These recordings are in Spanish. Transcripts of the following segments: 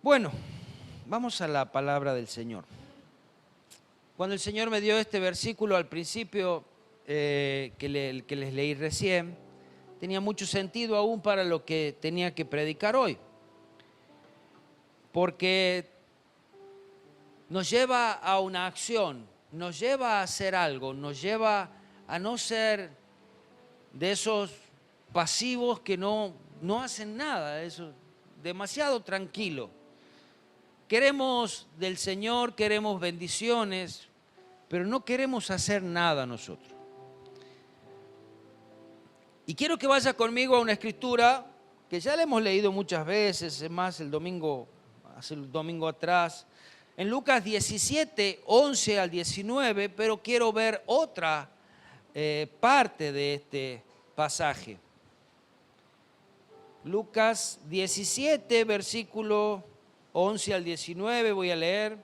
Bueno, vamos a la palabra del Señor. Cuando el Señor me dio este versículo al principio que les leí recién, tenía mucho sentido aún para lo que tenía que predicar hoy. Porque nos lleva a una acción, nos lleva a hacer algo, nos lleva a no ser de esos pasivos que no hacen nada, eso, demasiado tranquilo. Queremos del Señor, queremos bendiciones, pero no queremos hacer nada nosotros. Y quiero que vaya conmigo a una escritura que ya la hemos leído muchas veces, es más, hace el domingo atrás, en Lucas 17, 11 al 19, pero quiero ver otra parte de este pasaje. Lucas 17, versículo 11 al 19, voy a leer.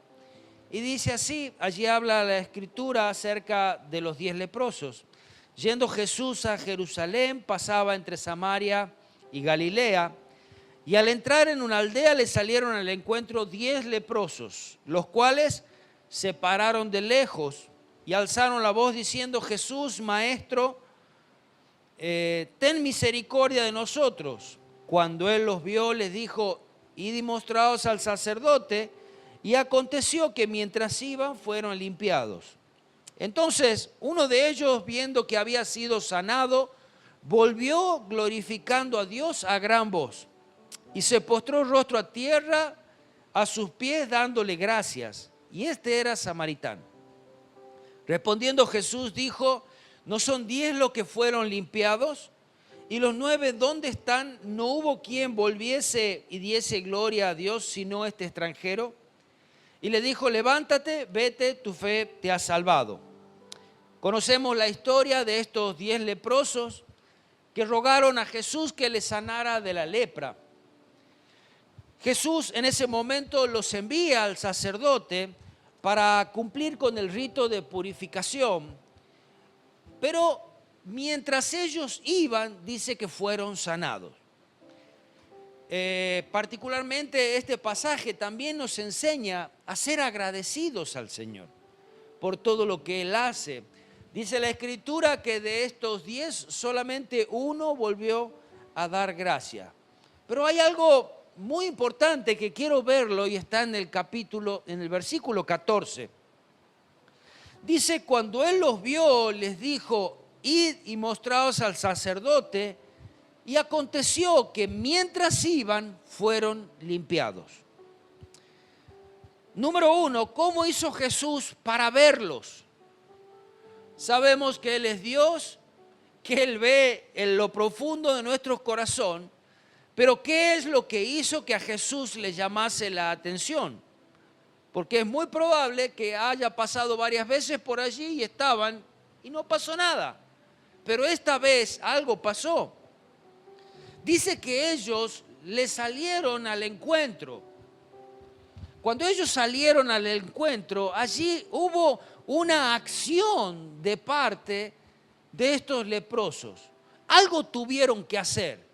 Y dice así, allí habla la Escritura acerca de los 10 leprosos. Yendo Jesús a Jerusalén, pasaba entre Samaria y Galilea, y al entrar en una aldea le salieron al encuentro 10 leprosos, los cuales se pararon de lejos y alzaron la voz diciendo: Jesús, Maestro, ten misericordia de nosotros. Cuando él los vio, les dijo: id y mostraos al sacerdote. Y aconteció que mientras iban, fueron limpiados. Entonces uno de ellos, viendo que había sido sanado, volvió glorificando a Dios a gran voz, y se postró rostro a tierra a sus pies, dándole gracias. Y este era samaritano. Respondiendo Jesús dijo: ¿no son 10 los que fueron limpiados? ¿Y los 9 dónde están? ¿No hubo quien volviese y diese gloria a Dios sino este extranjero? Y le dijo: levántate, vete, tu fe te ha salvado. Conocemos la historia de estos 10 leprosos que rogaron a Jesús que les sanara de la lepra. Jesús en ese momento los envía al sacerdote para cumplir con el rito de purificación, pero mientras ellos iban, dice que fueron sanados. Particularmente este pasaje también nos enseña a ser agradecidos al Señor por todo lo que Él hace. Dice la Escritura que de estos 10 solamente uno volvió a dar gracia. Pero hay algo muy importante que quiero verlo y está en el versículo 14. Dice: cuando Él los vio, les dijo: id y mostraos al sacerdote. Y aconteció que mientras iban, fueron limpiados. Número 1, ¿cómo hizo Jesús para verlos? Sabemos que Él es Dios, que Él ve en lo profundo de nuestro corazón, pero ¿qué es lo que hizo que a Jesús le llamase la atención? Porque es muy probable que haya pasado varias veces por allí y estaban y no pasó nada. Pero esta vez algo pasó. Dice que ellos le salieron al encuentro. Cuando ellos salieron al encuentro, allí hubo una acción de parte de estos leprosos. Algo tuvieron que hacer.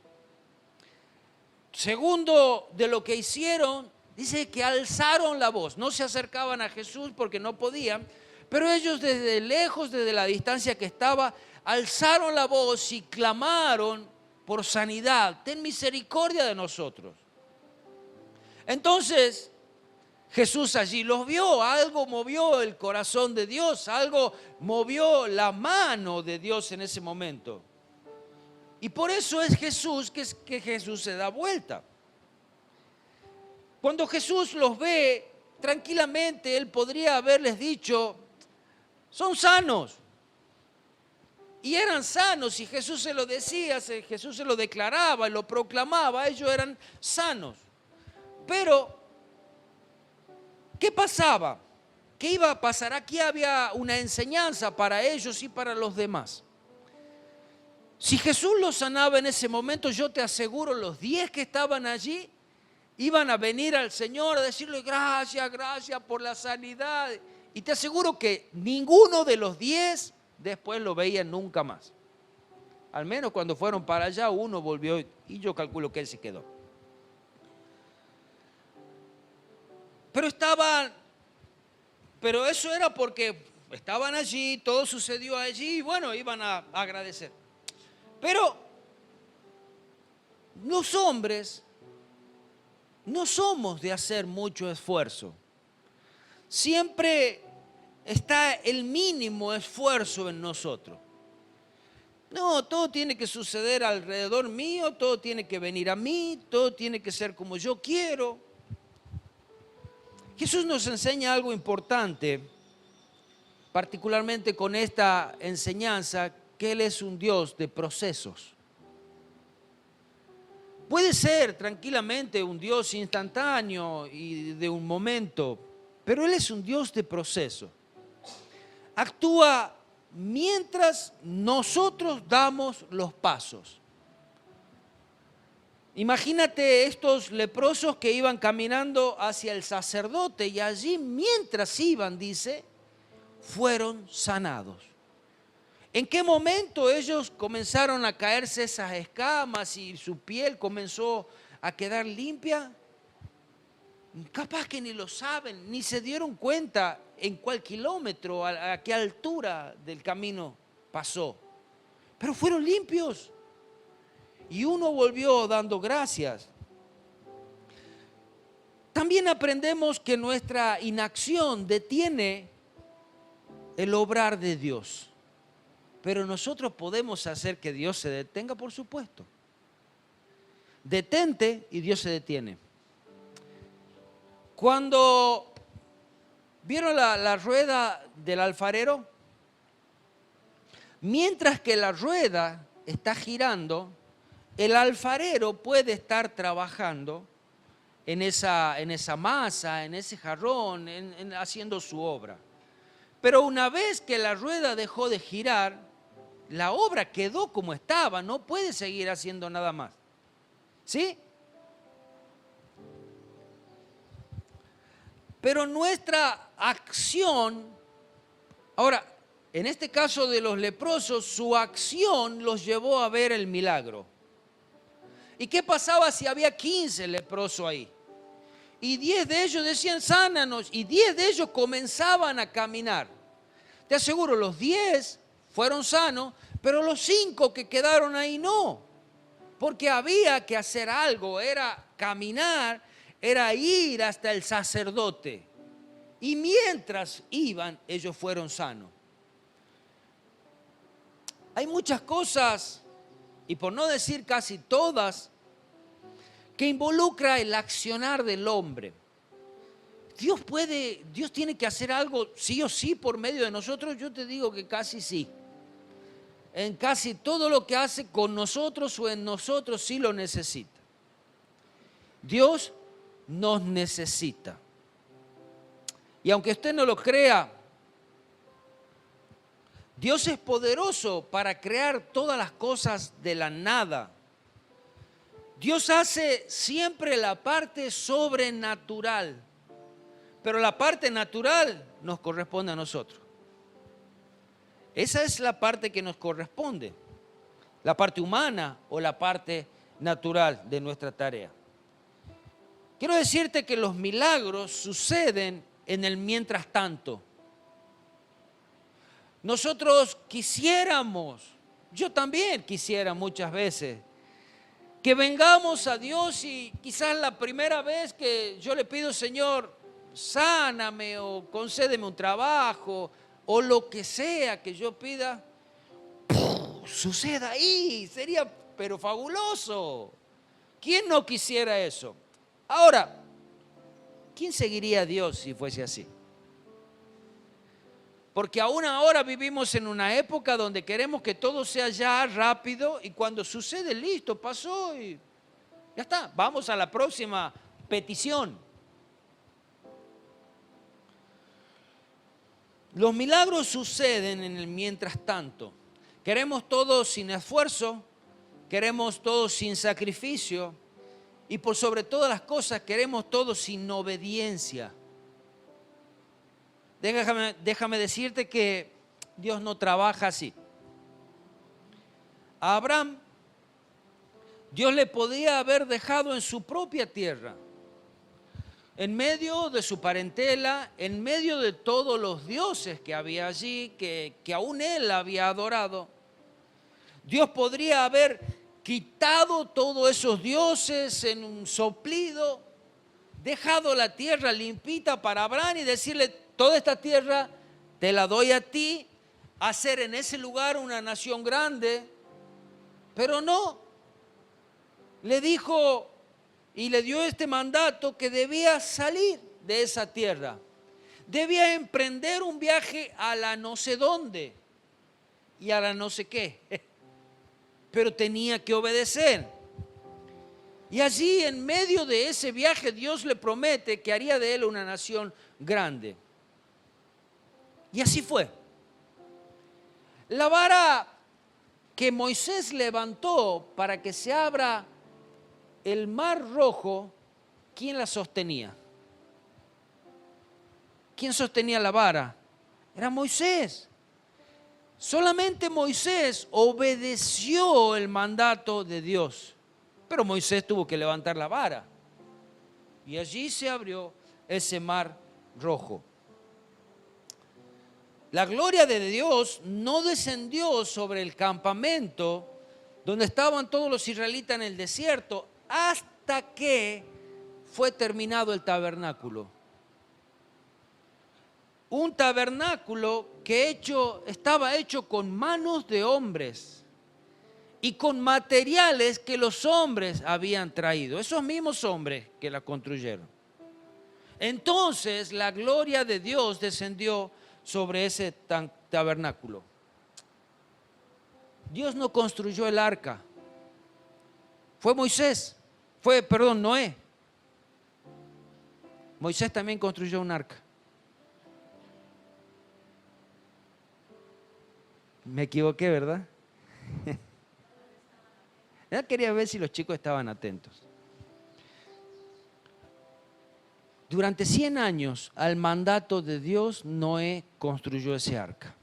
Segundo de lo que hicieron, dice que alzaron la voz. No se acercaban a Jesús porque no podían, pero ellos desde lejos, desde la distancia que estaba, alzaron la voz y clamaron por sanidad: ten misericordia de nosotros. Entonces Jesús allí los vio, algo movió el corazón de Dios, algo movió la mano de Dios en ese momento. Y por eso es Jesús que Jesús se da vuelta. Cuando Jesús los ve, tranquilamente Él podría haberles dicho: son sanos. Y eran sanos, y Jesús se lo decía, Jesús se lo declaraba, lo proclamaba, ellos eran sanos. Pero, ¿qué pasaba? ¿Qué iba a pasar? Aquí había una enseñanza para ellos y para los demás. Si Jesús los sanaba en ese momento, yo te aseguro, los 10 que estaban allí iban a venir al Señor a decirle: gracias, gracias por la sanidad. Y te aseguro que ninguno de los 10 después lo veían nunca más. Al menos cuando fueron para allá, uno volvió y yo calculo que él se quedó. pero eso era porque estaban allí, todo sucedió allí y bueno, iban a agradecer. Pero los hombres no somos de hacer mucho esfuerzo. Siempre está el mínimo esfuerzo en nosotros. No, todo tiene que suceder alrededor mío, todo tiene que venir a mí, todo tiene que ser como yo quiero. Jesús nos enseña algo importante, particularmente con esta enseñanza, que Él es un Dios de procesos. Puede ser tranquilamente un Dios instantáneo y de un momento, pero Él es un Dios de proceso. Actúa mientras nosotros damos los pasos. Imagínate estos leprosos que iban caminando hacia el sacerdote y allí mientras iban, dice, fueron sanados. ¿En qué momento ellos comenzaron a caerse esas escamas y su piel comenzó a quedar limpia? Capaz que ni lo saben, ni se dieron cuenta en cuál kilómetro, a qué altura del camino pasó. Pero fueron limpios. Y uno volvió dando gracias. También aprendemos que nuestra inacción detiene el obrar de Dios. Pero nosotros podemos hacer que Dios se detenga, por supuesto. Detente y Dios se detiene. Cuando vieron la rueda del alfarero, mientras que la rueda está girando, el alfarero puede estar trabajando en esa masa, en ese jarrón, haciendo su obra. Pero una vez que la rueda dejó de girar, la obra quedó como estaba, no puede seguir haciendo nada más. ¿Sí? Pero nuestra acción, ahora, en este caso de los leprosos, su acción los llevó a ver el milagro. ¿Y qué pasaba si había 15 leprosos ahí? Y 10 de ellos decían, sánanos, y 10 de ellos comenzaban a caminar. Te aseguro, los 10 fueron sanos, pero los 5 que quedaron ahí no. Porque había que hacer algo, era caminar, era ir hasta el sacerdote. Y mientras iban, ellos fueron sanos. Hay muchas cosas, y por no decir casi todas, que involucra el accionar del hombre. Dios tiene que hacer algo sí o sí por medio de nosotros. Yo te digo que casi sí. En casi todo lo que hace con nosotros o en nosotros sí lo necesita. Dios nos necesita. Y aunque usted no lo crea, Dios es poderoso para crear todas las cosas de la nada. Dios hace siempre la parte sobrenatural, pero la parte natural nos corresponde a nosotros. Esa es la parte que nos corresponde, la parte humana o la parte natural de nuestra tarea. Quiero decirte que los milagros suceden en el mientras tanto. Nosotros quisiéramos, yo también quisiera muchas veces, que vengamos a Dios y quizás la primera vez que yo le pido, Señor, sáname o concédeme un trabajo o lo que sea que yo pida, suceda ahí, sería pero fabuloso. ¿Quién no quisiera eso? Ahora, ¿quién seguiría a Dios si fuese así? Porque aún ahora vivimos en una época donde queremos que todo sea ya rápido y cuando sucede, listo, pasó y ya está. Vamos a la próxima petición. Los milagros suceden en el mientras tanto. Queremos todo sin esfuerzo, queremos todo sin sacrificio y por sobre todas las cosas queremos todo sin obediencia. Déjame decirte que Dios no trabaja así. A Abraham, Dios le podía haber dejado en su propia tierra. en medio de su parentela, en medio de todos los dioses que había allí, que aún él había adorado. Dios podría haber quitado todos esos dioses en un soplido, dejado la tierra limpita para Abraham y decirle, toda esta tierra te la doy a ti, hacer en ese lugar una nación grande. Pero no, le dijo y le dio este mandato que debía salir de esa tierra. Debía emprender un viaje a la no sé dónde y a la no sé qué. Pero tenía que obedecer. Y allí en medio de ese viaje Dios le promete que haría de él una nación grande. Y así fue. La vara que Moisés levantó para que se abra el mar rojo, ¿quién la sostenía? ¿Quién sostenía la vara? Era Moisés. Solamente Moisés obedeció el mandato de Dios. Pero Moisés tuvo que levantar la vara. Y allí se abrió ese mar rojo. La gloria de Dios no descendió sobre el campamento donde estaban todos los israelitas en el desierto hasta que fue terminado el tabernáculo. Un tabernáculo que estaba hecho con manos de hombres y con materiales que los hombres habían traído, esos mismos hombres que la construyeron. Entonces la gloria de Dios descendió sobre ese tabernáculo. Dios no construyó el arca, fue Noé. Moisés también construyó un arca. Me equivoqué, ¿verdad? Ya quería ver si los chicos estaban atentos. Durante 100 años, al mandato de Dios, Noé construyó ese arca.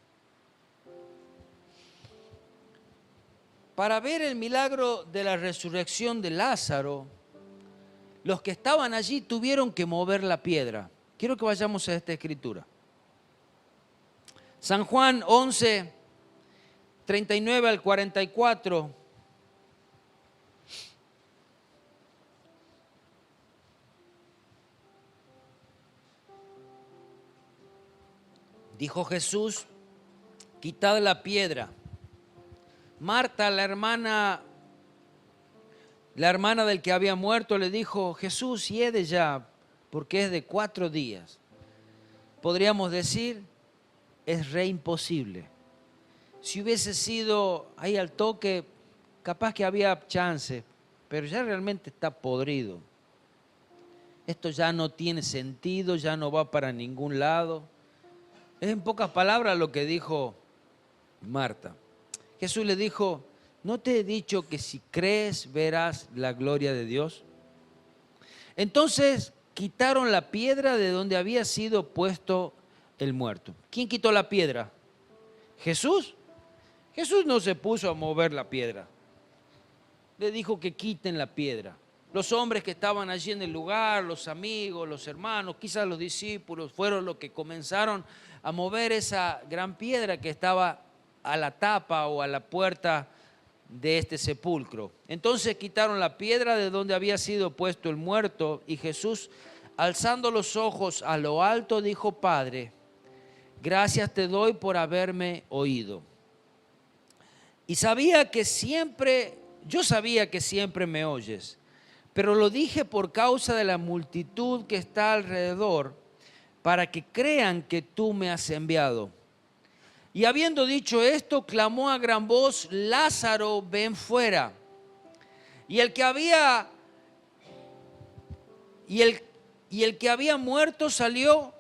Para ver el milagro de la resurrección de Lázaro, los que estaban allí tuvieron que mover la piedra. Quiero que vayamos a esta escritura. San Juan 11, 39 al 44. Dijo Jesús, quitad la piedra. Marta, la hermana del que había muerto, le dijo, Jesús, hiede ya, porque es de 4 días. Podríamos decir, es re imposible. Si hubiese sido ahí al toque, capaz que había chance, pero ya realmente está podrido. Esto ya no tiene sentido, ya no va para ningún lado. Es en pocas palabras lo que dijo Marta. Jesús le dijo, ¿no te he dicho que si crees verás la gloria de Dios? Entonces quitaron la piedra de donde había sido puesto el muerto. ¿Quién quitó la piedra? ¿Jesús? Jesús no se puso a mover la piedra. Le dijo que quiten la piedra. Los hombres que estaban allí en el lugar, los amigos, los hermanos, quizás los discípulos, fueron los que comenzaron a mover esa gran piedra que estaba a la tapa o a la puerta de este sepulcro. Entonces quitaron la piedra de donde había sido puesto el muerto y Jesús, alzando los ojos a lo alto, dijo, Padre, gracias te doy por haberme oído. Y yo sabía que siempre me oyes, pero lo dije por causa de la multitud que está alrededor, para que crean que tú me has enviado. Y habiendo dicho esto, clamó a gran voz, Lázaro, ven fuera. Y el que había muerto salió,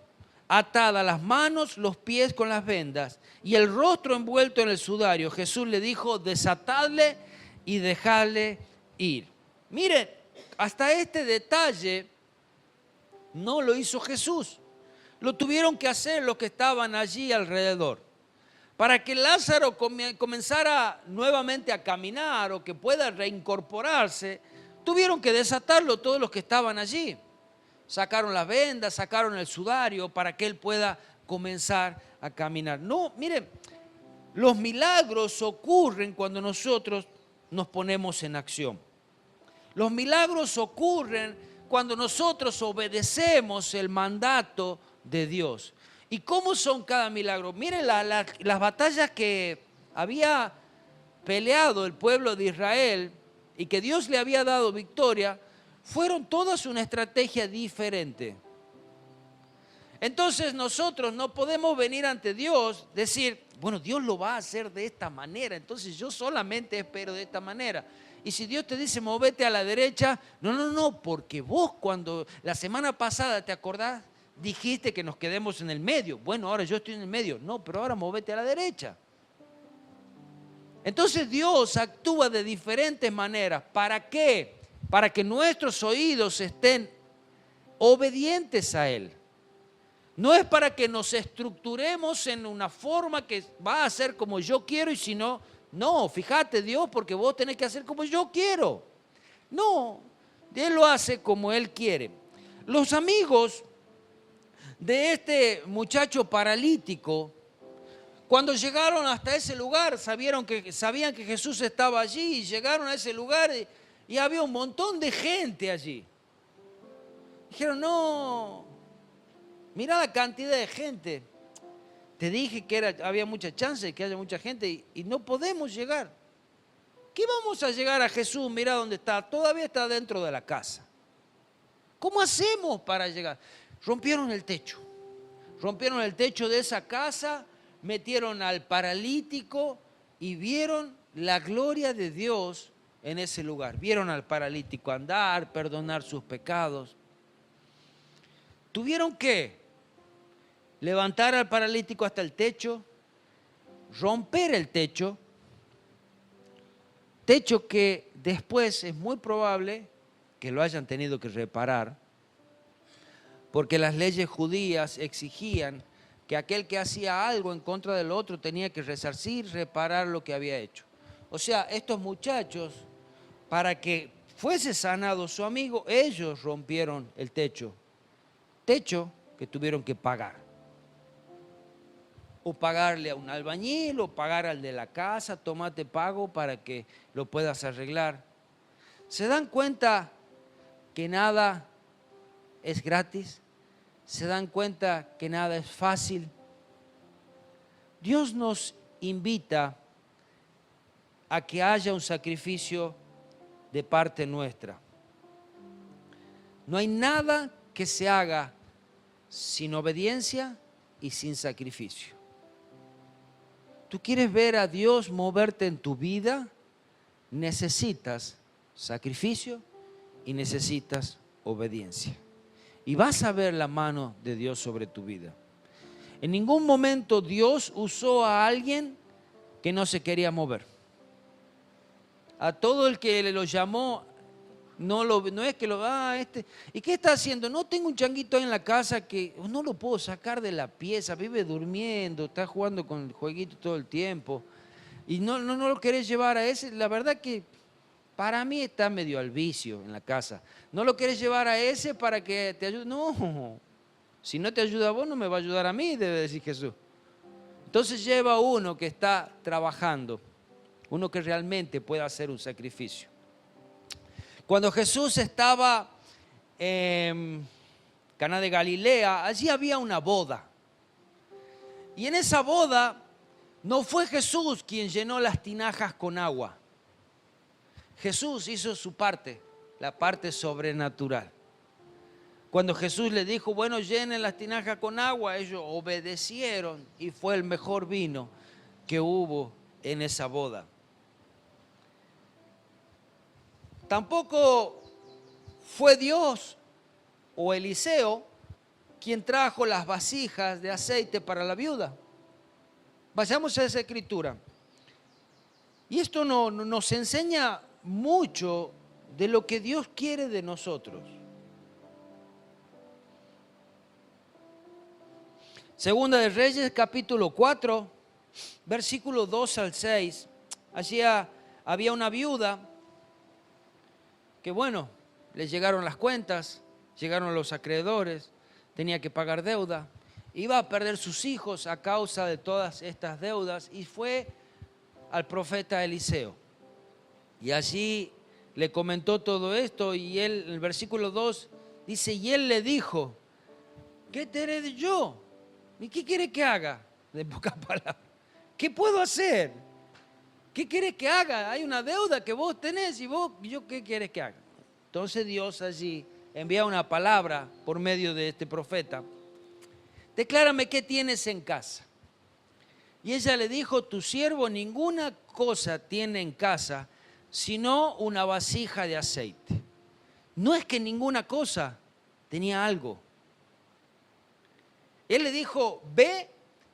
atada las manos, los pies con las vendas y el rostro envuelto en el sudario. Jesús le dijo, desatadle y dejadle ir. Miren, hasta este detalle no lo hizo Jesús. Lo tuvieron que hacer los que estaban allí alrededor. Para que Lázaro comenzara nuevamente a caminar o que pueda reincorporarse, tuvieron que desatarlo todos los que estaban allí. sacaron las vendas, sacaron el sudario para que él pueda comenzar a caminar. No, miren, los milagros ocurren cuando nosotros nos ponemos en acción. Los milagros ocurren cuando nosotros obedecemos el mandato de Dios. ¿Y cómo son cada milagro? Miren las batallas que había peleado el pueblo de Israel y que Dios le había dado victoria, fueron todas una estrategia diferente. Entonces nosotros no podemos venir ante Dios, decir, bueno, Dios lo va a hacer de esta manera, entonces yo solamente espero de esta manera. Y si Dios te dice, movete a la derecha, no, porque vos cuando la semana pasada, ¿te acordás? Dijiste que nos quedemos en el medio. Bueno, ahora yo estoy en el medio. No, pero ahora movete a la derecha. Entonces Dios actúa de diferentes maneras. ¿Para qué? Para que nuestros oídos estén obedientes a Él. No es para que nos estructuremos en una forma que va a ser como yo quiero y si no, no, fíjate Dios, porque vos tenés que hacer como yo quiero. No, Él lo hace como Él quiere. Los amigos de este muchacho paralítico, cuando llegaron hasta ese lugar, sabían que Jesús estaba allí y llegaron a ese lugar y había un montón de gente allí. Dijeron, no, mirá la cantidad de gente. Te dije que había mucha chance de que haya mucha gente y no podemos llegar. ¿Qué vamos a llegar a Jesús? Mirá dónde está, todavía está dentro de la casa. ¿Cómo hacemos para llegar? Rompieron el techo de esa casa, metieron al paralítico y vieron la gloria de Dios en ese lugar. Vieron al paralítico andar, perdonar sus pecados. Tuvieron que levantar al paralítico hasta el techo, romper el techo que después es muy probable que lo hayan tenido que reparar, porque las leyes judías exigían que aquel que hacía algo en contra del otro tenía que resarcir, reparar lo que había hecho. O sea, estos muchachos, para que fuese sanado su amigo, ellos rompieron el techo que tuvieron que pagar. O pagarle a un albañil, o pagar al de la casa, tomate pago para que lo puedas arreglar. ¿Se dan cuenta que nada es gratis? ¿Se dan cuenta que nada es fácil? Dios nos invita a que haya un sacrificio de parte nuestra. No hay nada que se haga sin obediencia y sin sacrificio. ¿Tú quieres ver a Dios moverte en tu vida? Necesitas sacrificio y necesitas obediencia. Y vas a ver la mano de Dios sobre tu vida. En ningún momento Dios usó a alguien que no se quería mover. A todo el que lo llamó, no es que ¿y qué está haciendo? No, tengo un changuito ahí en la casa que no lo puedo sacar de la pieza, vive durmiendo, está jugando con el jueguito todo el tiempo. Y no lo querés llevar a ese. La verdad que para mí está medio al vicio en la casa. No lo querés llevar a ese para que te ayude. No, si no te ayuda a vos, no me va a ayudar a mí, debe decir Jesús. Entonces lleva a uno que está trabajando, uno que realmente pueda hacer un sacrificio. Cuando Jesús estaba en Caná de Galilea, allí había una boda. Y en esa boda no fue Jesús quien llenó las tinajas con agua. Jesús hizo su parte, la parte sobrenatural. Cuando Jesús le dijo, bueno, llenen las tinajas con agua, ellos obedecieron y fue el mejor vino que hubo en esa boda. Tampoco fue Dios o Eliseo quien trajo las vasijas de aceite para la viuda. Vayamos a esa escritura. Y esto nos enseña mucho de lo que Dios quiere de nosotros. Segunda de Reyes, capítulo 4, versículo 2 al 6. Allí había una viuda que, bueno, le llegaron las cuentas llegaron los acreedores, tenía que pagar deuda, iba a perder sus hijos a causa de todas estas deudas y fue al profeta Eliseo. Y allí le comentó todo esto y él, en el versículo 2, dice, y él le dijo, ¿qué te haré yo? ¿Y qué quiere que haga? De pocas palabras. ¿Qué puedo hacer? ¿Qué quieres que haga? Hay una deuda que vos tenés y yo ¿qué quieres que haga? Entonces Dios allí envía una palabra por medio de este profeta. Declárame qué tienes en casa. Y ella le dijo, tu siervo ninguna cosa tiene en casa, sino una vasija de aceite. No es que ninguna cosa, tenía algo. Él le dijo, ve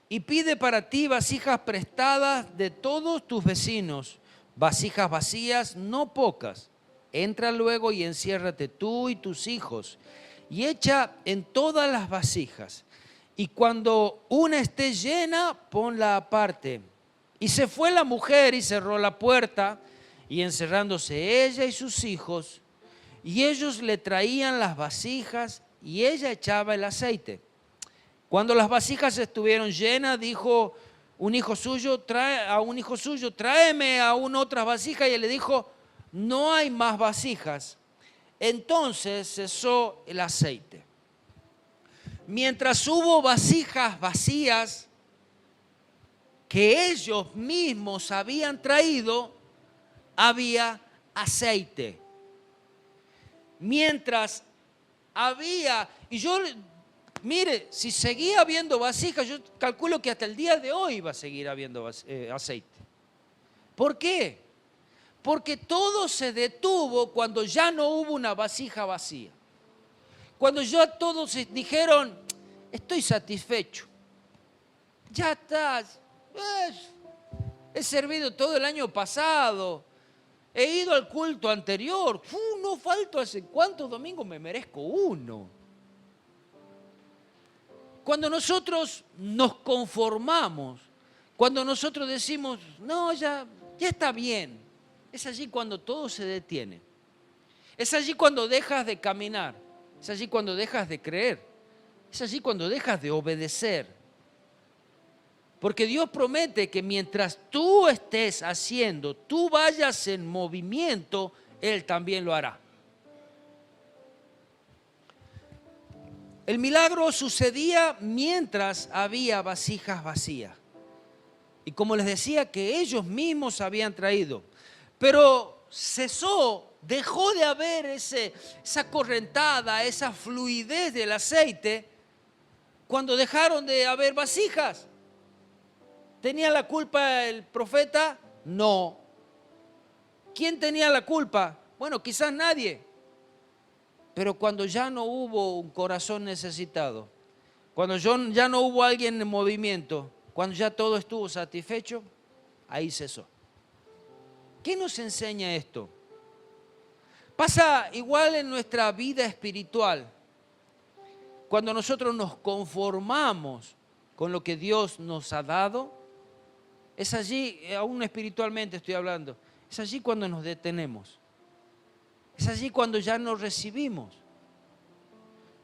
y pide para ti vasijas prestadas de todos tus vecinos, vasijas vacías, no pocas. Entra luego y enciérrate tú y tus hijos, y echa en todas las vasijas. Y cuando una esté llena, ponla aparte. Y se fue la mujer y cerró la puerta, y encerrándose ella y sus hijos, y ellos le traían las vasijas, y ella echaba el aceite. Cuando las vasijas estuvieron llenas, dijo a un hijo suyo, tráeme aún otras vasijas. Y él le dijo, no hay más vasijas. Entonces cesó el aceite. Mientras hubo vasijas vacías que ellos mismos habían traído, había aceite. Mientras había, y yo... Mire, si seguía habiendo vasijas, yo calculo que hasta el día de hoy va a seguir habiendo aceite. ¿Por qué? Porque todo se detuvo cuando ya no hubo una vasija vacía. Cuando ya todos dijeron, estoy satisfecho. Ya estás. He servido todo el año pasado. He ido al culto anterior. No falto hace cuántos domingos me merezco uno. Cuando nosotros nos conformamos, cuando nosotros decimos, no, ya está bien, es allí cuando todo se detiene. Es allí cuando dejas de caminar, es allí cuando dejas de creer, es allí cuando dejas de obedecer. Porque Dios promete que mientras tú estés haciendo, tú vayas en movimiento, Él también lo hará. El milagro sucedía mientras había vasijas vacías. Y como les decía, que ellos mismos habían traído. Pero cesó, dejó de haber esa correntada, esa fluidez del aceite, cuando dejaron de haber vasijas. ¿Tenía la culpa el profeta? No. ¿Quién tenía la culpa? Bueno, quizás nadie. Pero cuando ya no hubo un corazón necesitado, cuando ya no hubo alguien en movimiento, cuando ya todo estuvo satisfecho, ahí cesó. ¿Qué nos enseña esto? Pasa igual en nuestra vida espiritual. Cuando nosotros nos conformamos con lo que Dios nos ha dado, es allí, aún espiritualmente estoy hablando, es allí cuando nos detenemos. Es allí cuando ya no recibimos.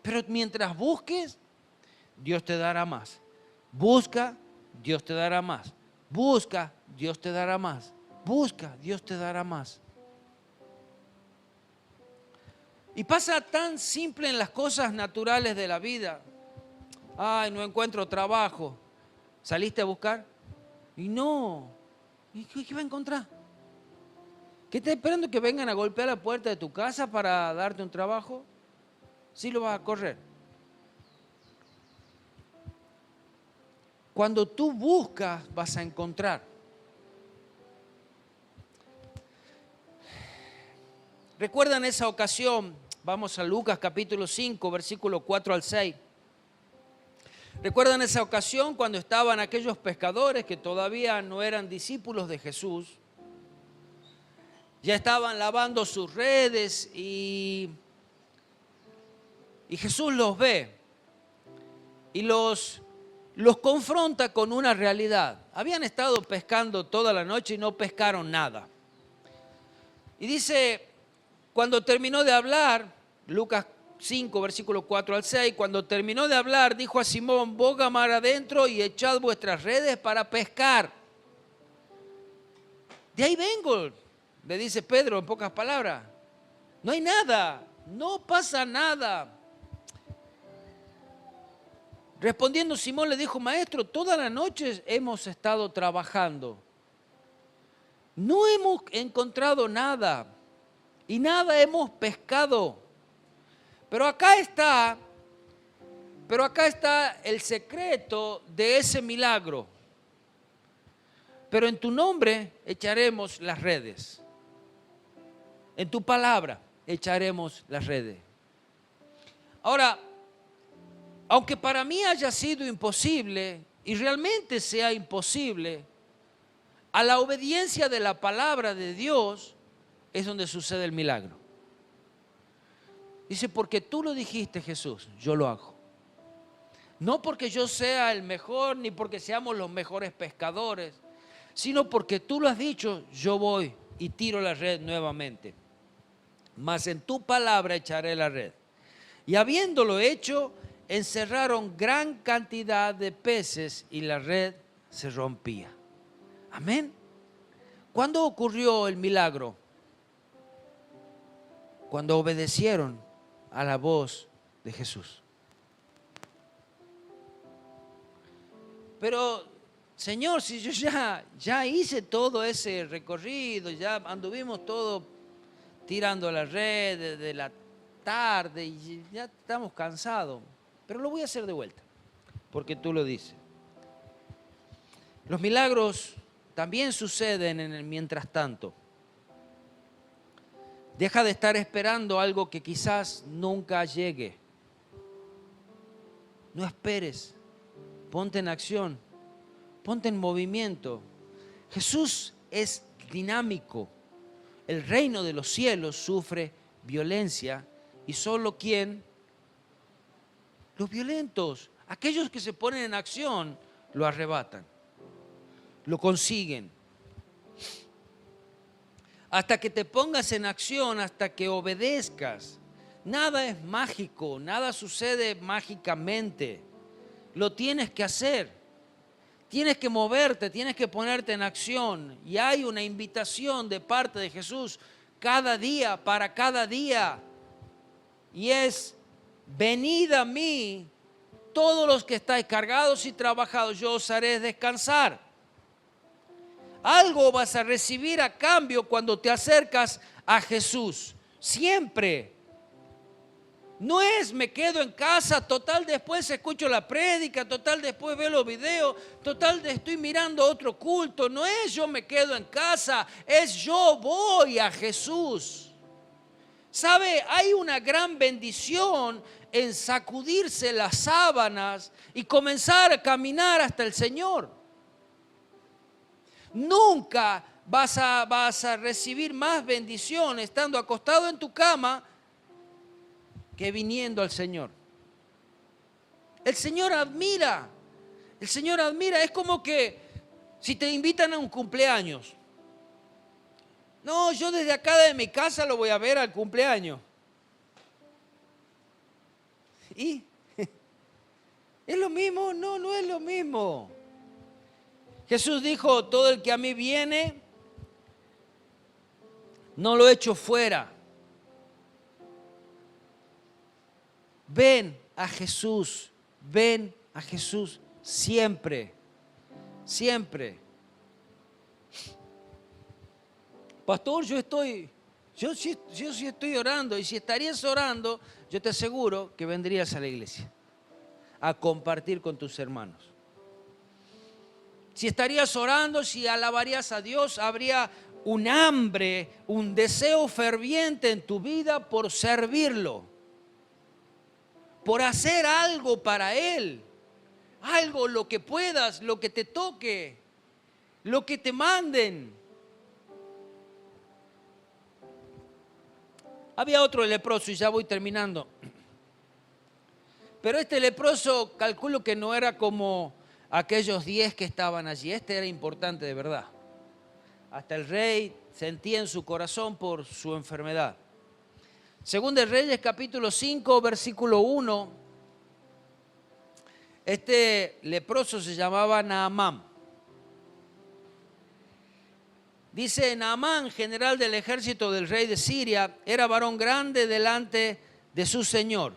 Pero mientras busques, Dios te dará más. Busca, Dios te dará más. Busca, Dios te dará más. Busca, Dios te dará más. Y pasa tan simple en las cosas naturales de la vida. Ay, no encuentro trabajo. ¿Saliste a buscar? Y no. ¿Y qué va a encontrar? ¿Qué estás esperando que vengan a golpear la puerta de tu casa para darte un trabajo? Sí lo vas a correr. Cuando tú buscas, vas a encontrar. ¿Recuerdan esa ocasión? Vamos a Lucas capítulo 5, versículo 4 al 6. ¿Recuerdan esa ocasión cuando estaban aquellos pescadores que todavía no eran discípulos de Jesús? Ya estaban lavando sus redes y Jesús los ve y los confronta con una realidad. Habían estado pescando toda la noche y no pescaron nada. Y dice, cuando terminó de hablar, Lucas 5, versículo 4 al 6, cuando terminó de hablar, dijo a Simón, boga mar adentro y echad vuestras redes para pescar. De ahí vengo, le dice Pedro en pocas palabras. No hay nada, no pasa nada. Respondiendo Simón le dijo, maestro, toda la noche hemos estado trabajando. No hemos encontrado nada y nada hemos pescado. Pero acá está el secreto de ese milagro. Pero en tu nombre echaremos las redes. En tu palabra echaremos las redes. Ahora, aunque para mí haya sido imposible, y realmente sea imposible, a la obediencia de la palabra de Dios es donde sucede el milagro. Dice, porque tú lo dijiste, Jesús, yo lo hago. No porque yo sea el mejor, ni porque seamos los mejores pescadores, sino porque tú lo has dicho, yo voy y tiro la red nuevamente. Mas en tu palabra echaré la red. Y habiéndolo hecho, encerraron gran cantidad de peces y la red se rompía. Amén. ¿Cuándo ocurrió el milagro? Cuando obedecieron a la voz de Jesús. Pero, Señor, si yo ya hice todo ese recorrido, ya anduvimos todo tirando la red desde la tarde y ya estamos cansados, pero lo voy a hacer de vuelta, porque tú lo dices. Los milagros también suceden en el mientras tanto. Deja de estar esperando algo que quizás nunca llegue. No esperes, ponte en acción, ponte en movimiento. Jesús es dinámico. El reino de los cielos sufre violencia y solo ¿quién? Los violentos, aquellos que se ponen en acción, lo arrebatan, lo consiguen. Hasta que te pongas en acción, hasta que obedezcas. Nada es mágico, nada sucede mágicamente. Lo tienes que hacer. Tienes que moverte, tienes que ponerte en acción. Y hay una invitación de parte de Jesús cada día, para cada día. Y es, venid a mí, todos los que estáis cargados y trabajados, yo os haré descansar. Algo vas a recibir a cambio cuando te acercas a Jesús. Siempre. No es me quedo en casa, total después escucho la prédica, total después veo los videos, total estoy mirando otro culto. No es yo me quedo en casa, es yo voy a Jesús. ¿Sabe? Hay una gran bendición en sacudirse las sábanas y comenzar a caminar hasta el Señor. Nunca vas a recibir más bendición estando acostado en tu cama que viniendo al Señor. El Señor admira, es como que si te invitan a un cumpleaños. No, yo desde acá de mi casa lo voy a ver al cumpleaños. ¿Y? ¿Es lo mismo? No, no es lo mismo. Jesús dijo, todo el que a mí viene, no lo echo fuera. Ven a Jesús siempre, siempre. Pastor, yo sí estoy orando, y si estarías orando, yo te aseguro que vendrías a la iglesia a compartir con tus hermanos. Si estarías orando, si alabarías a Dios, habría un hambre, un deseo ferviente en tu vida por servirlo, por hacer algo para Él, algo, lo que puedas, lo que te toque, lo que te manden. Había otro leproso, y ya voy terminando, pero este leproso calculo que no era como aquellos 10 que estaban allí. Este era importante de verdad. Hasta el rey sentía en su corazón por su enfermedad. Según de Reyes, capítulo 5, versículo 1. Este leproso se llamaba Naamán. Dice: Naamán, general del ejército del rey de Siria, era varón grande delante de su señor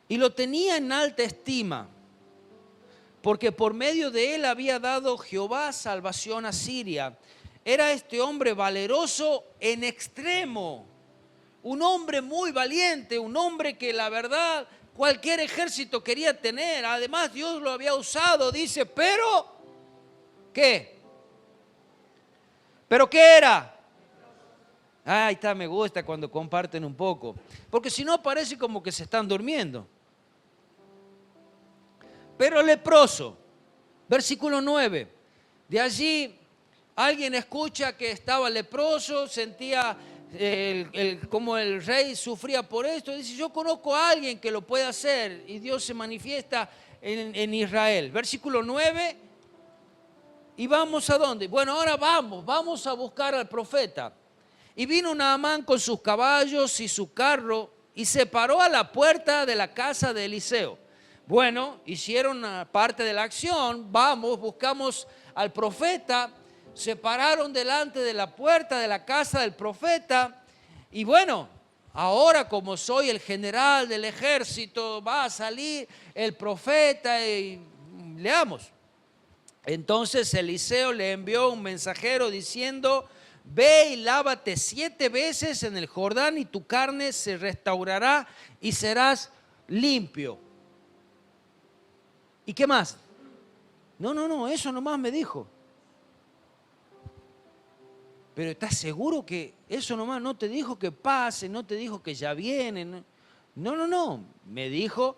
y lo tenía en alta estima, porque por medio de él había dado Jehová salvación a Siria. Era este hombre valeroso en extremo, un hombre muy valiente, un hombre que la verdad cualquier ejército quería tener. Además Dios lo había usado, dice, pero ¿qué? ¿Pero qué era? Ahí está, me gusta cuando comparten un poco, porque si no parece como que se están durmiendo. Pero leproso, versículo 9, de allí alguien escucha que estaba leproso, sentía como el rey sufría por esto, dice: yo conozco a alguien que lo puede hacer, y Dios se manifiesta en Israel. Versículo 9, y vamos a dónde. Bueno, ahora vamos a buscar al profeta. Y vino Naamán con sus caballos y su carro y se paró a la puerta de la casa de Eliseo. Bueno, hicieron parte de la acción. Vamos, buscamos al profeta. Se pararon delante de la puerta de la casa del profeta. Y bueno, ahora como soy el general del ejército, va a salir el profeta y leamos. Entonces Eliseo le envió un mensajero diciendo: ve y lávate 7 veces en el Jordán y tu carne se restaurará y serás limpio. ¿Y qué más? No, eso nomás me dijo. Pero ¿estás seguro que eso nomás no te dijo que pase? ¿No te dijo que ya viene? No. Me dijo: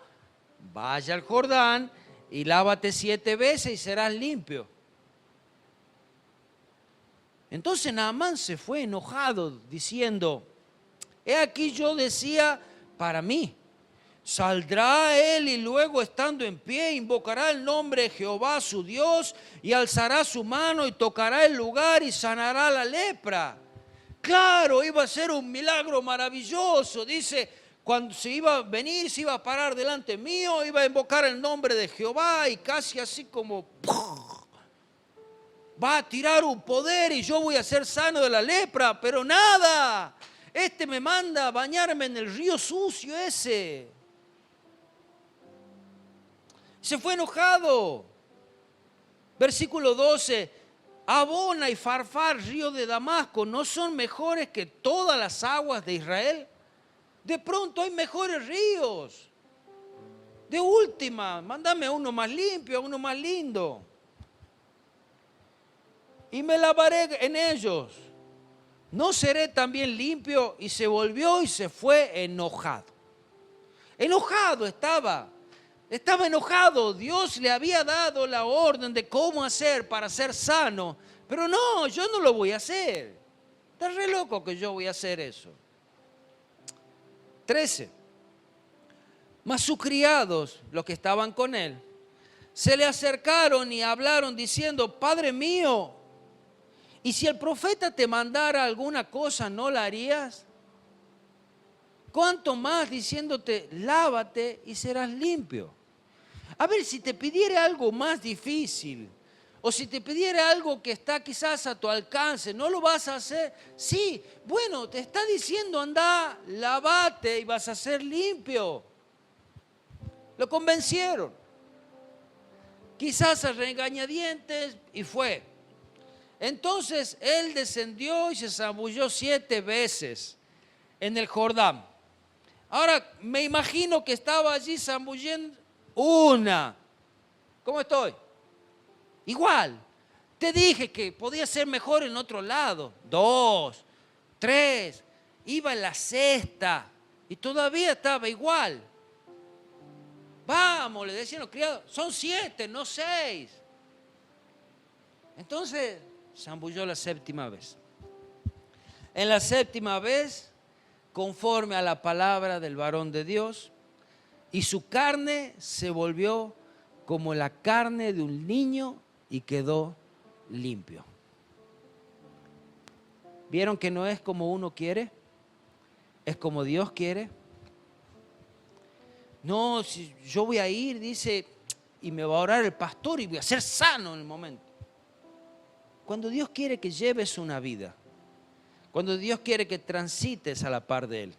vaya al Jordán y lávate 7 veces y serás limpio. Entonces Naamán se fue enojado diciendo: he aquí yo decía para mí, saldrá él y luego estando en pie invocará el nombre de Jehová su Dios y alzará su mano y tocará el lugar y sanará la lepra. Claro, iba a ser un milagro maravilloso. Dice, cuando se iba a venir, se iba a parar delante mío, iba a invocar el nombre de Jehová y casi así como va a tirar un poder y yo voy a ser sano de la lepra. Pero nada, este me manda a bañarme en el río sucio ese. Se fue enojado. Versículo 12. Abona y Farfar, río de Damasco, ¿no son mejores que todas las aguas de Israel? De pronto hay mejores ríos. De última, mándame a uno más limpio, a uno más lindo. Y me lavaré en ellos. ¿No seré también limpio? Y se volvió y se fue enojado. Enojado estaba. Estaba enojado. Dios le había dado la orden de cómo hacer para ser sano. Pero no, yo no lo voy a hacer. Está re loco que yo voy a hacer eso. 13. Mas sus criados, los que estaban con él, se le acercaron y hablaron diciendo: Padre mío, ¿y si el profeta te mandara alguna cosa, no la harías? ¿Cuánto más diciéndote: lávate y serás limpio? A ver, si te pidiera algo más difícil, o si te pidiera algo que está quizás a tu alcance, ¿no lo vas a hacer? Sí, bueno, te está diciendo: anda, lávate y vas a ser limpio. Lo convencieron. Quizás a regañadientes, y fue. Entonces él descendió y se zambulló 7 veces en el Jordán. Ahora me imagino que estaba allí zambullendo una. ¿Cómo estoy? Igual. Te dije que podía ser mejor en otro lado. 2, 3. Iba en la 6ª y todavía estaba igual. Vamos, le decían los criados, son 7, no 6. Entonces zambulló la 7ª vez. En la 7ª vez, conforme a la palabra del varón de Dios, y su carne se volvió como la carne de un niño y quedó limpio. ¿Vieron que no es como uno quiere? ¿Es como Dios quiere? No, si yo voy a ir, dice, y me va a orar el pastor y voy a ser sano en el momento. Cuando Dios quiere que lleves una vida, cuando Dios quiere que transites a la par de Él,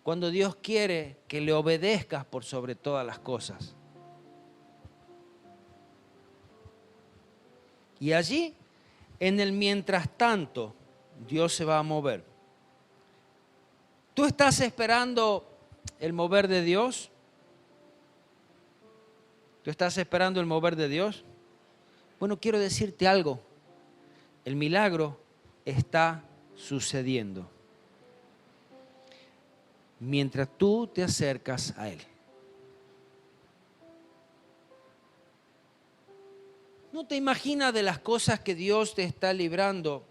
cuando Dios quiere que le obedezcas por sobre todas las cosas. Y allí, en el mientras tanto, Dios se va a mover. ¿Tú estás esperando el mover de Dios? ¿Tú estás esperando el mover de Dios? Bueno, quiero decirte algo. El milagro está sucediendo mientras tú te acercas a Él. No te imaginas de las cosas que Dios te está librando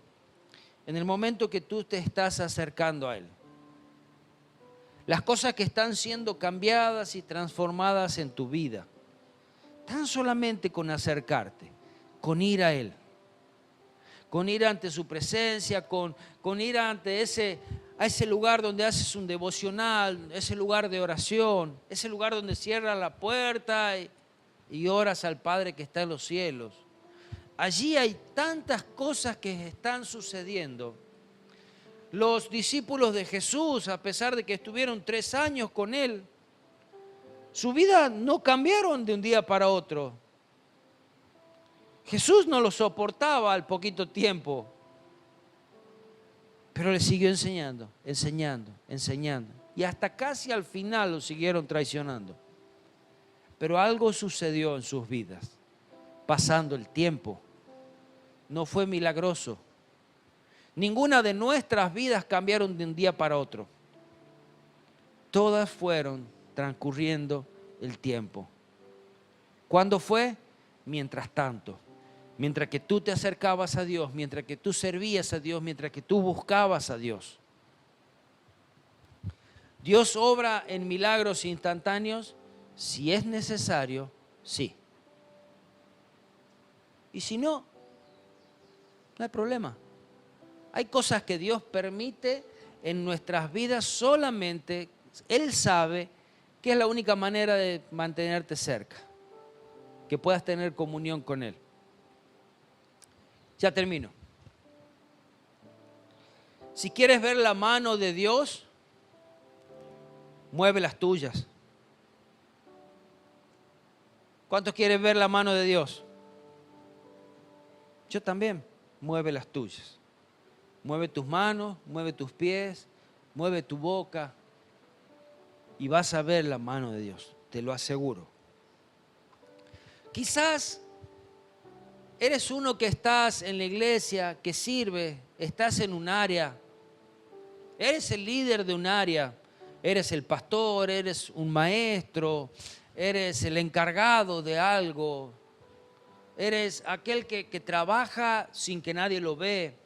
en el momento que tú te estás acercando a Él. Las cosas que están siendo cambiadas y transformadas en tu vida. Tan solamente con acercarte, con ir a Él. Con ir ante su presencia, con ir ante a ese lugar donde haces un devocional, ese lugar de oración, ese lugar donde cierras la puerta y oras al Padre que está en los cielos. Allí hay tantas cosas que están sucediendo. Los discípulos de Jesús, a pesar de que estuvieron 3 años con Él, su vida no cambiaron de un día para otro. Jesús no lo soportaba al poquito tiempo, pero le siguió enseñando, enseñando, enseñando. Y hasta casi al final lo siguieron traicionando. Pero algo sucedió en sus vidas, pasando el tiempo. No fue milagroso. Ninguna de nuestras vidas cambiaron de un día para otro. Todas fueron transcurriendo el tiempo. ¿Cuándo fue? Mientras tanto. Mientras que tú te acercabas a Dios, mientras que tú servías a Dios, mientras que tú buscabas a Dios. Dios obra en milagros instantáneos, si es necesario, sí. Y si no, no hay problema. Hay cosas que Dios permite en nuestras vidas solamente, Él sabe que es la única manera de mantenerte cerca, que puedas tener comunión con Él. Ya termino. Si quieres ver la mano de Dios, mueve las tuyas. ¿Cuántos quieren ver la mano de Dios? Yo también. Mueve las tuyas. Mueve tus manos, mueve tus pies, mueve tu boca y vas a ver la mano de Dios, te lo aseguro. Quizás eres uno que estás en la iglesia, que sirve, estás en un área, eres el líder de un área, eres el pastor, eres un maestro, eres el encargado de algo, eres aquel que trabaja sin que nadie lo ve.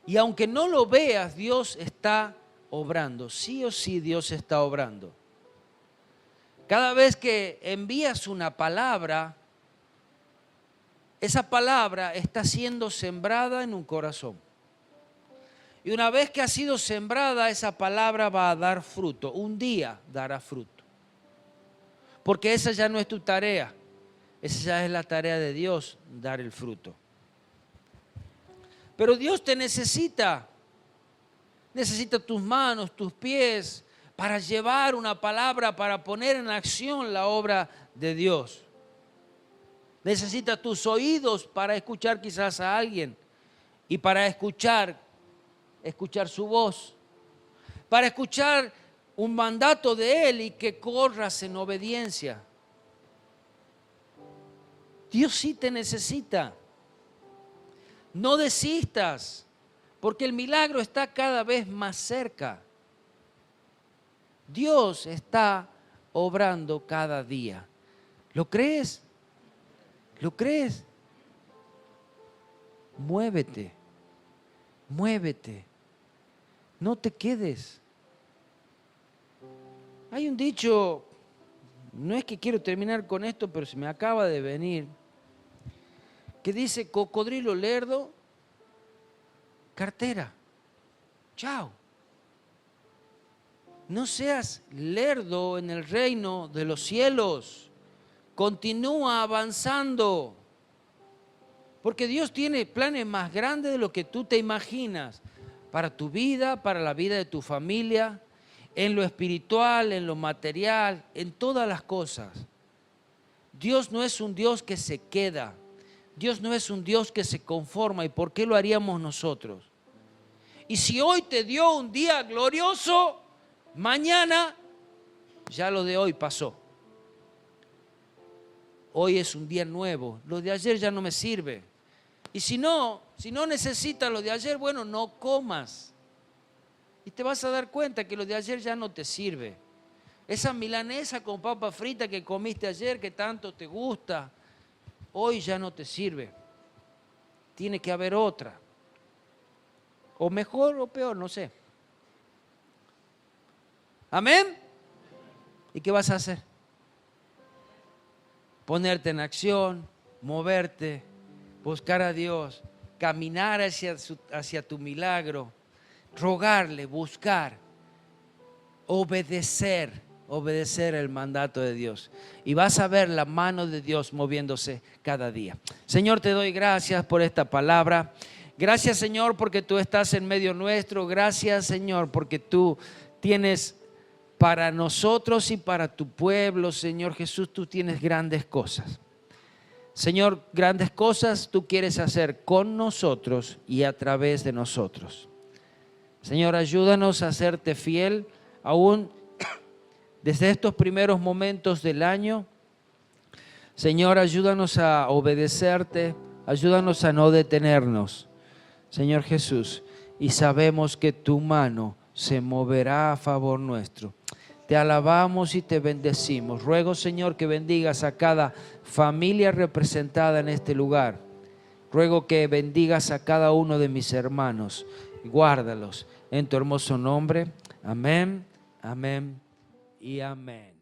Y aunque no lo veas, Dios está obrando, sí o sí Dios está obrando. Cada vez que envías una palabra, esa palabra está siendo sembrada en un corazón. Y una vez que ha sido sembrada, esa palabra va a dar fruto. Un día dará fruto. Porque esa ya no es tu tarea. Esa ya es la tarea de Dios, dar el fruto. Pero Dios te necesita. Necesita tus manos, tus pies, para llevar una palabra, para poner en acción la obra de Dios. Necesita tus oídos para escuchar quizás a alguien y para escuchar su voz, para escuchar un mandato de Él y que corras en obediencia. Dios sí te necesita. No desistas, porque el milagro está cada vez más cerca. Dios está obrando cada día. ¿Lo crees? ¿Lo crees? Muévete, muévete. No te quedes. Hay un dicho, no es que quiero terminar con esto, pero se me acaba de venir, que dice: cocodrilo lerdo, cartera. Chao. No seas lerdo en el reino de los cielos. Continúa avanzando. Porque Dios tiene planes más grandes de lo que tú te imaginas. Para tu vida, para la vida de tu familia, en lo espiritual, en lo material, en todas las cosas. Dios no es un Dios que se queda. Dios no es un Dios que se conforma. ¿Y por qué lo haríamos nosotros? Y si hoy te dio un día glorioso, mañana ya lo de hoy pasó. Hoy es un día nuevo. Lo de ayer ya no me sirve. Y si no necesitas lo de ayer, bueno, no comas. Y te vas a dar cuenta que lo de ayer ya no te sirve. Esa milanesa con papa frita que comiste ayer, que tanto te gusta, hoy ya no te sirve. Tiene que haber otra. O mejor o peor, no sé. ¿Amén? ¿Y qué vas a hacer? Ponerte en acción, moverte, buscar a Dios, caminar hacia tu milagro, rogarle, buscar, obedecer el mandato de Dios. Y vas a ver la mano de Dios moviéndose cada día. Señor, te doy gracias por esta palabra. Gracias, Señor, porque tú estás en medio nuestro. Gracias, Señor, porque tú tienes para nosotros y para tu pueblo, Señor Jesús, tú tienes grandes cosas. Señor, grandes cosas tú quieres hacer con nosotros y a través de nosotros. Señor, ayúdanos a serte fiel aún desde estos primeros momentos del año. Señor, ayúdanos a obedecerte, ayúdanos a no detenernos, Señor Jesús, y sabemos que tu mano se moverá a favor nuestro. Te alabamos y te bendecimos. Ruego, Señor, que bendigas a cada familia representada en este lugar. Ruego que bendigas a cada uno de mis hermanos. Guárdalos en tu hermoso nombre. Amén, amén y amén.